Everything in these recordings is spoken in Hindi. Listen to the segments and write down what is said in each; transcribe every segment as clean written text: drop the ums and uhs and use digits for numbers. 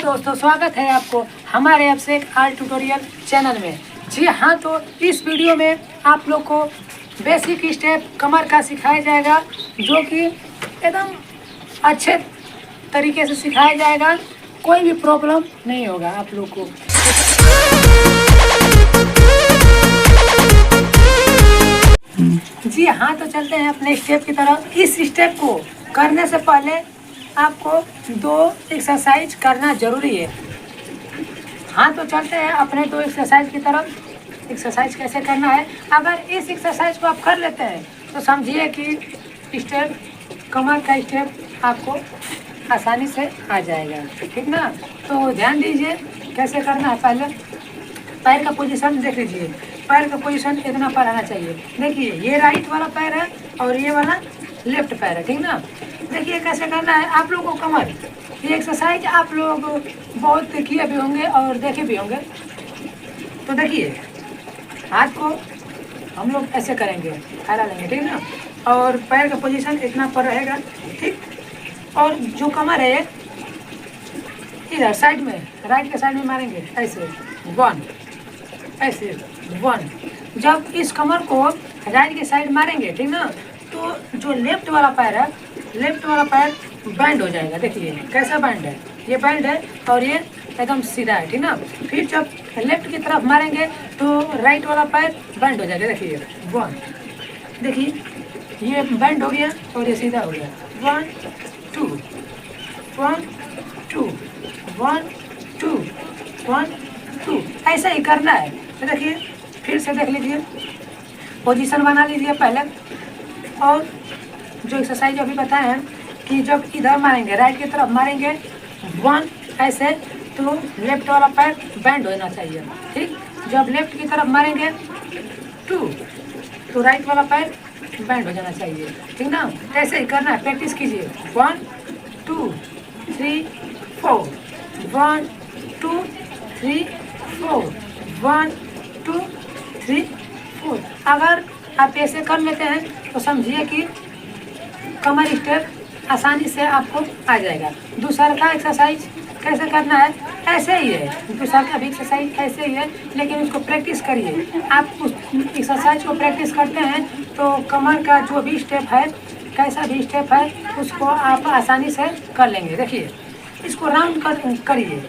दोस्तों, स्वागत है आपको हमारे ऐप से आर्ट ट्यूटोरियल चैनल में। जी हाँ, तो इस वीडियो में आप लोग को बेसिक स्टेप कमर का सिखाया जाएगा, जो कि एकदम अच्छे तरीके से सिखाया जाएगा। कोई भी प्रॉब्लम नहीं होगा आप लोग को। जी हाँ, तो चलते हैं अपने स्टेप की तरफ। इस स्टेप को करने से पहले आपको 2 एक्सरसाइज करना जरूरी है। हाँ, तो चलते हैं अपने 2 एक्सरसाइज की तरफ। एक्सरसाइज कैसे करना है, अगर इस एक्सरसाइज को आप कर लेते हैं तो समझिए कि स्टेप कमर का स्टेप आपको आसानी से आ जाएगा, ठीक ना। तो ध्यान दीजिए कैसे करना है। पहले पैर का पोजीशन देख लीजिए। पैर का पोजीशन इतना पर आना चाहिए। देखिए, ये राइट वाला पैर है और ये वाला लेफ्ट पैर है, ठीक ना। देखिए कैसे करना है आप लोगों को कमर। ये एक्सरसाइज आप लोग बहुत किए भी होंगे और देखे भी होंगे। तो देखिए, हाथ को हम लोग ऐसे करेंगे, फैला लेंगे, ठीक ना। और पैर का पोजीशन इतना पर रहेगा, ठीक। और जो कमर है इधर साइड में, राइट के साइड में मारेंगे ऐसे 1, ऐसे 1। जब इस कमर को राइट के साइड मारेंगे, ठीक ना, तो जो लेफ्ट वाला पैर है, लेफ्ट वाला पैर बैंड हो जाएगा। देखिए कैसा बैंड है, ये बैंड है और ये एकदम सीधा है, ठीक ना। फिर जब लेफ्ट की तरफ मारेंगे तो राइट वाला पैर बैंड हो जाएगा। देखिए 1, देखिए ये बैंड हो गया और ये सीधा हो गया। 1 2 1 2 1 2 1 2, ऐसा ही करना है। तो देखिए फिर से देख लीजिए, पोजीशन बना लीजिए पहले। और जो एक्सरसाइज अभी बताए हैं कि जब इधर मारेंगे, राइट की तरफ मारेंगे 1 ऐसे, तो लेफ्ट वाला पैर बैंड होना चाहिए, ठीक। जब लेफ्ट की तरफ मारेंगे 2, तो राइट वाला पैर बैंड हो जाना चाहिए, ठीक ना। ऐसे ही करना है, प्रैक्टिस कीजिए। 1 2 3 4 1 2 3 4 1 2 3 4। अगर आप ऐसे कर लेते हैं तो समझिए कि कमर स्टेप आसानी से आपको आ जाएगा। दूसरा का एक्सरसाइज कैसे करना है, ऐसे ही है। दूसरा का भी एक्सरसाइज ऐसे ही है, लेकिन उसको प्रैक्टिस करिए। आप उस एक्सरसाइज को प्रैक्टिस करते हैं तो कमर का जो भी स्टेप है, कैसा भी स्टेप है, उसको आप आसानी से कर लेंगे। देखिए इसको राउंड करिए,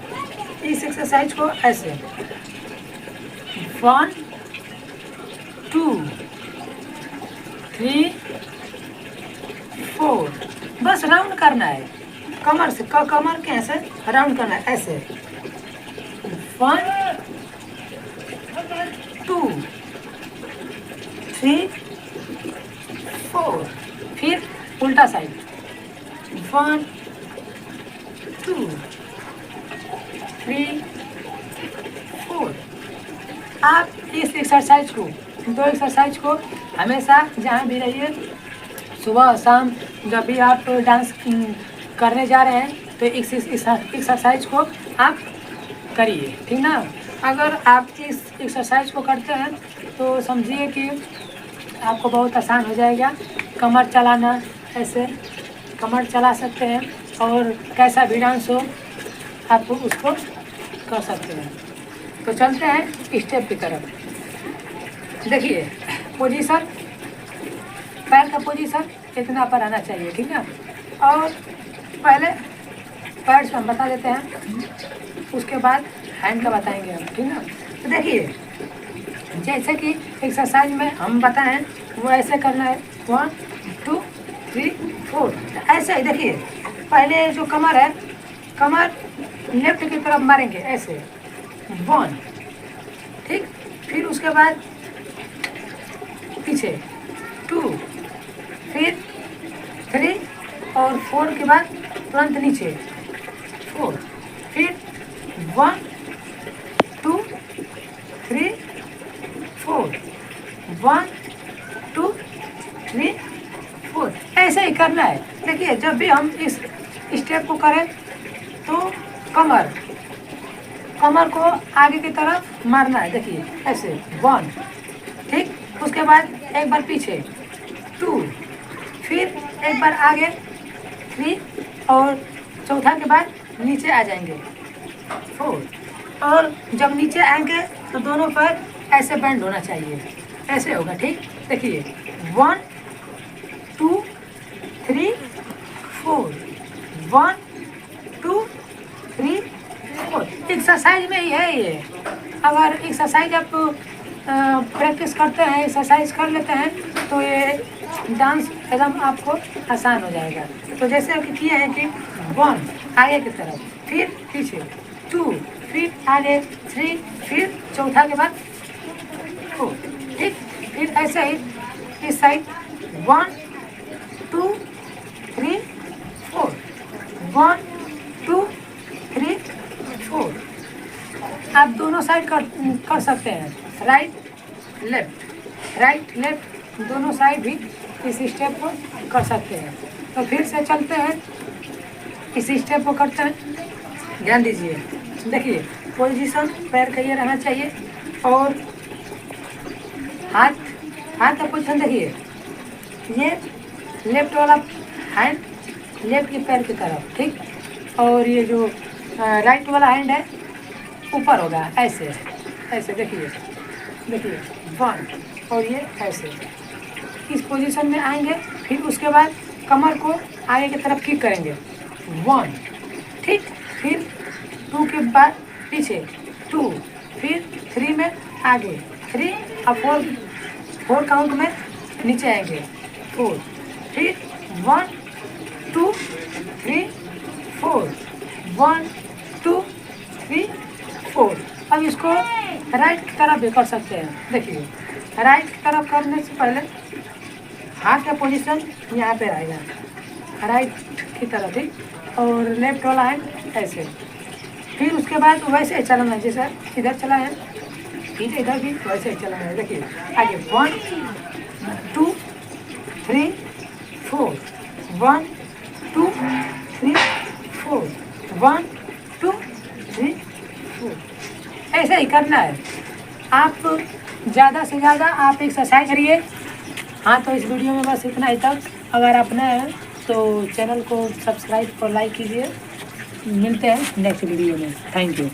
इस एक्सरसाइज को ऐसे 1 2 3 4, बस राउंड करना है। कमर से कमर के ऐसे राउंड करना है, ऐसे 1 2 3 4। फिर उल्टा साइड 1 2 3 4। आप इस एक्सरसाइज को, 2 एक्सरसाइज को हमेशा जहाँ भी रहिए, सुबह और शाम, जब भी आप डांस करने जा रहे हैं तो इस एक्सरसाइज को आप करिए, ठीक ना। अगर आप इस एक्सरसाइज को करते हैं तो समझिए कि आपको बहुत आसान हो जाएगा कमर चलाना। ऐसे कमर चला सकते हैं और कैसा भी डांस हो आप उसको कर सकते हैं। तो चलते हैं स्टेप की तरफ। देखिए पोजीशन, पैर का पोजीशन इतना पर आना चाहिए, ठीक है। और पहले पैर से हम बता देते हैं, उसके बाद हैंड का बताएंगे हम, ठीक ना। तो देखिए जैसे कि एक्सरसाइज में हम बताएं वो ऐसे करना है 1 2 3 4। तो ऐसे ही देखिए, पहले जो कमर है, कमर लेफ्ट की तरफ मारेंगे ऐसे 1, ठीक। फिर उसके बाद पीछे 2, फिर 3 और 4 के बाद तुरंत नीचे 4। फिर 1 2 3 4 1 2 3 4, ऐसे ही करना है। देखिए जब भी हम इस स्टेप को करें तो कमर को आगे की तरफ मारना है। देखिए ऐसे 1, ठीक। उसके बाद एक बार पीछे 2, फिर एक बार आगे 3 और चौथा के बाद नीचे आ जाएंगे 4। और जब नीचे आएंगे तो दोनों पैर ऐसे बेंड होना चाहिए, ऐसे होगा, ठीक। देखिए 1 2 3 4, 1 2 3 4। एक्सरसाइज में ही है ये। अगर एक्सरसाइज आप प्रैक्टिस करते हैं, एक्सरसाइज कर लेते हैं तो ये डांस एकदम आपको आसान हो जाएगा। तो जैसे कि किए हैं कि 1 आगे की तरफ, फिर पीछे, 2 फिर आगे, 3 फिर चौथा के बाद 4, ठीक। फिर ऐसे ही इस साइड 1 2 3 4, 1 2 3 4। आप दोनों साइड कर सकते हैं, राइट लेफ्ट दोनों साइड भी इस स्टेप को कर सकते हैं। तो फिर से चलते हैं, इस स्टेप को करते हैं। ध्यान दीजिए, देखिए पोजीशन पैर का ये रहना चाहिए और हाथ का पोजीशन देखिए, ये लेफ्ट वाला हैंड लेफ्ट के पैर की तरफ, ठीक। और ये जो राइट वाला हैंड है ऊपर होगा, ऐसे देखिए 1 और ये ऐसे इस पोजीशन में आएंगे। फिर उसके बाद कमर को आगे की तरफ किक करेंगे, 1, ठीक। फिर 2 के बाद पीछे 2, फिर 3 में आगे 3 और 4 काउंट में नीचे आएंगे 4, फिर 1 2 3 4, 1 2 3 4। अब इसको राइट की तरफ भी कर सकते हैं। देखिए राइट की तरफ करने से पहले हाथ का पोजीशन यहाँ पे रहेगा, राइट की तरफ, ठीक। और लेफ्ट वाला है ऐसे। फिर उसके बाद वैसे चलना है, जैसे इधर चला है फिर इधर भी वैसे चलना है। देखिए आगे 1 2 3 4, 1 2 3 4, 1 2 3 4। ऐसे ही करना है। आप ज़्यादा से ज़्यादा आप एक्सरसाइज करिए। हाँ, तो इस वीडियो में बस इतना ही तक। अगर आप नए हैं तो चैनल को सब्सक्राइब और लाइक कीजिए। मिलते हैं नेक्स्ट वीडियो में। Thank you.